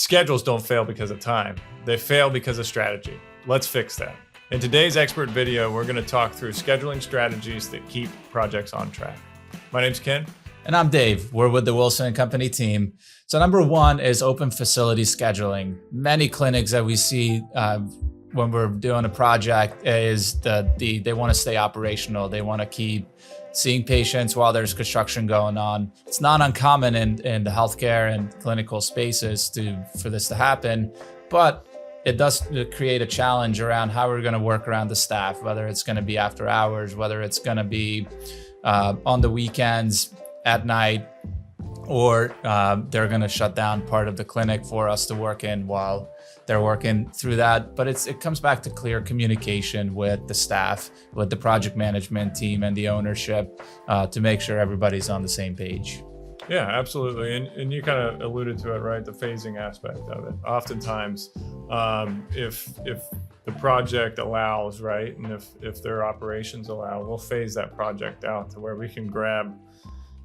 Schedules don't fail because of time. They fail because of strategy. Let's fix that. In today's expert video, we're going to talk through scheduling strategies that keep projects on track. My name's Ken. And I'm Dave. We're with the Wilson & Company team. So number one is open facility scheduling. Many clinics that we see when we're doing a project is they want to stay operational. They want to keep seeing patients while there's construction going on. It's not uncommon in the healthcare and clinical spaces for this to happen, but it does create a challenge around how we're going to work around the staff, whether it's going to be after hours, whether it's going to be on the weekends, at night, or they're going to shut down part of the clinic for us to work in while they're working through that. But it comes back to clear communication with the staff, with the project management team and the ownership to make sure everybody's on the same page. Yeah, absolutely. And you kind of alluded to it, right? The phasing aspect of it. Oftentimes, if the project allows, right, and if their operations allow, we'll phase that project out to where we can grab,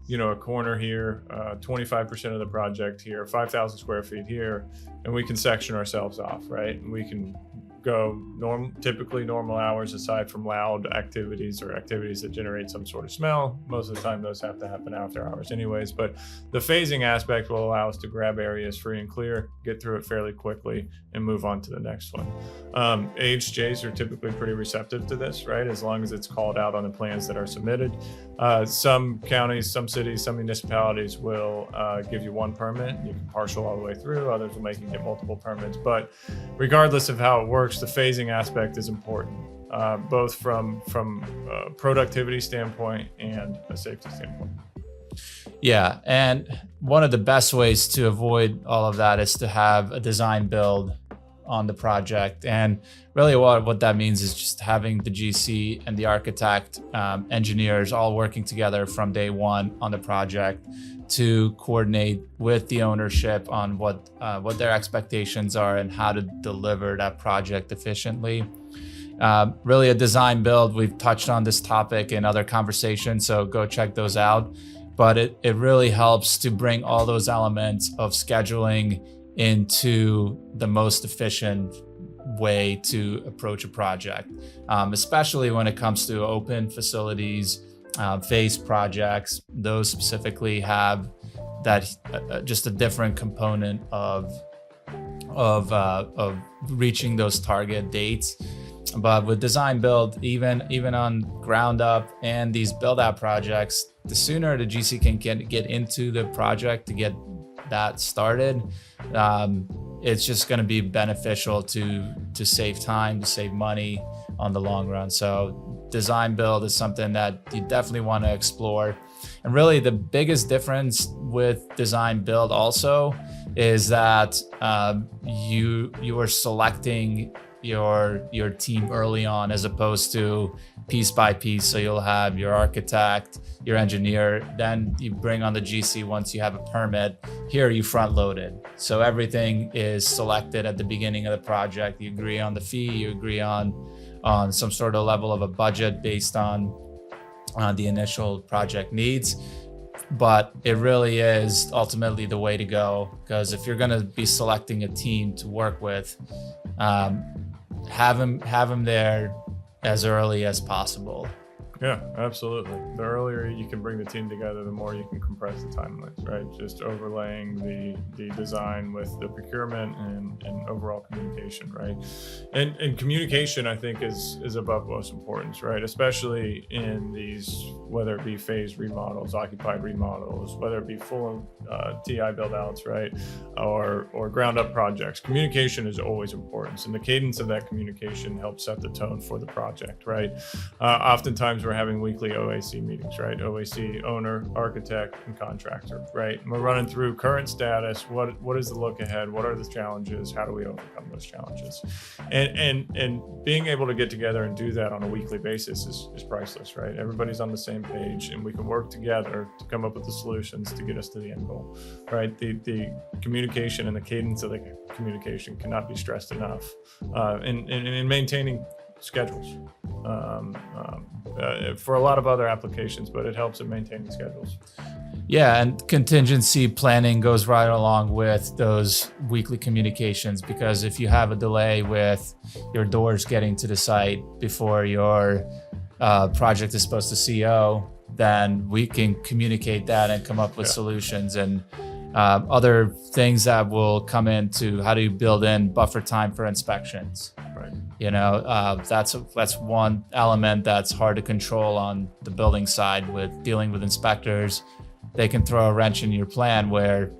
a corner here, 25% of the project here, 5,000 square feet here, and we can section ourselves off, right? And we can go typically normal hours aside from loud activities or activities that generate some sort of smell. Most of the time those have to happen after hours anyways, but the phasing aspect will allow us to grab areas free and clear, get through it fairly quickly, and move on to the next one. AHJs are typically pretty receptive to this, right? As long as it's called out on the plans that are submitted. Some counties, some cities, some municipalities will give you one permit. You can partial all the way through. Others will make you get multiple permits. But regardless of how it works, the phasing aspect is important, both from a productivity standpoint and a safety standpoint. Yeah, and one of the best ways to avoid all of that is to have a design build on the project. And really what that means is just having the GC and the architect, engineers all working together from day one on the project to coordinate with the ownership on what their expectations are and how to deliver that project efficiently. Really a design build, we've touched on this topic in other conversations, so go check those out. But it really helps to bring all those elements of scheduling into the most efficient way to approach a project, especially when it comes to open facilities, phase projects. Those specifically have that just a different component of reaching those target dates. But with design build, even on ground up and these build out projects, the sooner the GC can get into the project to get that started, it's just going to be beneficial to save time, to save money on the long run. So design build is something that you definitely want to explore. And really the biggest difference with design build also is that you are selecting your team early on as opposed to piece by piece. So you'll have your architect, your engineer, then you bring on the GC once you have a permit. Here you front loaded. So everything is selected at the beginning of the project. You agree on the fee, you agree on some sort of level of a budget based on the initial project needs. But it really is ultimately the way to go, because if you're going to be selecting a team to work with, have them there as early as possible. Yeah, absolutely. The earlier you can bring the team together, the more you can compress the timelines, right? Just overlaying the design with the procurement and overall communication, right? And communication, I think, is above most importance, right? Especially in these, whether it be phased remodels, occupied remodels, whether it be full TI build outs, right? Or ground up projects. Communication is always important. And the cadence of that communication helps set the tone for the project, right? Oftentimes we're having weekly OAC meetings, right? OAC, owner, architect, and contractor, right? And we're running through current status. What is the look ahead? What are the challenges? How do we overcome those challenges? And being able to get together and do that on a weekly basis is priceless, right? Everybody's on the same page, and we can work together to come up with the solutions to get us to the end goal, right? The communication and the cadence of the communication cannot be stressed enough in maintaining schedules for a lot of other applications, but it helps in maintaining schedules. Yeah, and contingency planning goes right along with those weekly communications, because if you have a delay with your doors getting to the site before your project is supposed to CO, then we can communicate that and come up with solutions. And other things that will come into how do you build in buffer time for inspections. Right. You know, that's one element that's hard to control on the building side with dealing with inspectors. They can throw a wrench in your plan where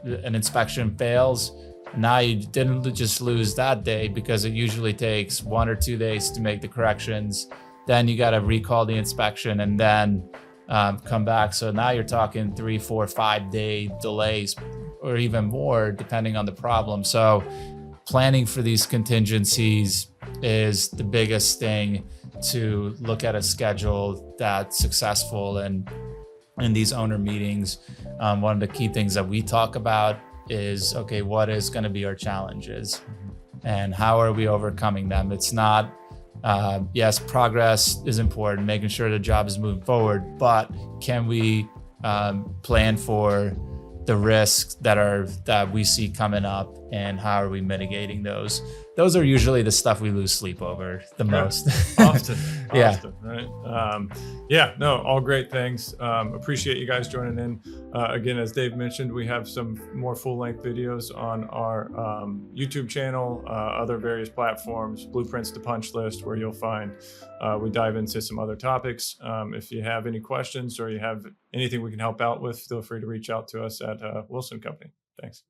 an inspection fails. Now you didn't just lose that day, because it usually takes 1 or 2 days to make the corrections. Then you got to recall the inspection and then come back. So now you're talking 3, 4, 5 day delays, or even more depending on the problem. So planning for these contingencies is the biggest thing, to look at a schedule that's successful. And in these owner meetings, one of the key things that we talk about is, okay, what is going to be our challenges and how are we overcoming them? It's not, yes, progress is important, making sure the job is moving forward, but can we plan for the risks that we see coming up, and how are we mitigating those? Those are usually the stuff we lose sleep over the most. Often, Yeah. right? No, all great things. Appreciate you guys joining in. Again, as Dave mentioned, we have some more full-length videos on our YouTube channel, other various platforms, Blueprints to Punch List, where you'll find we dive into some other topics. If you have any questions or you have anything we can help out with, feel free to reach out to us at Wilson Company. Thanks.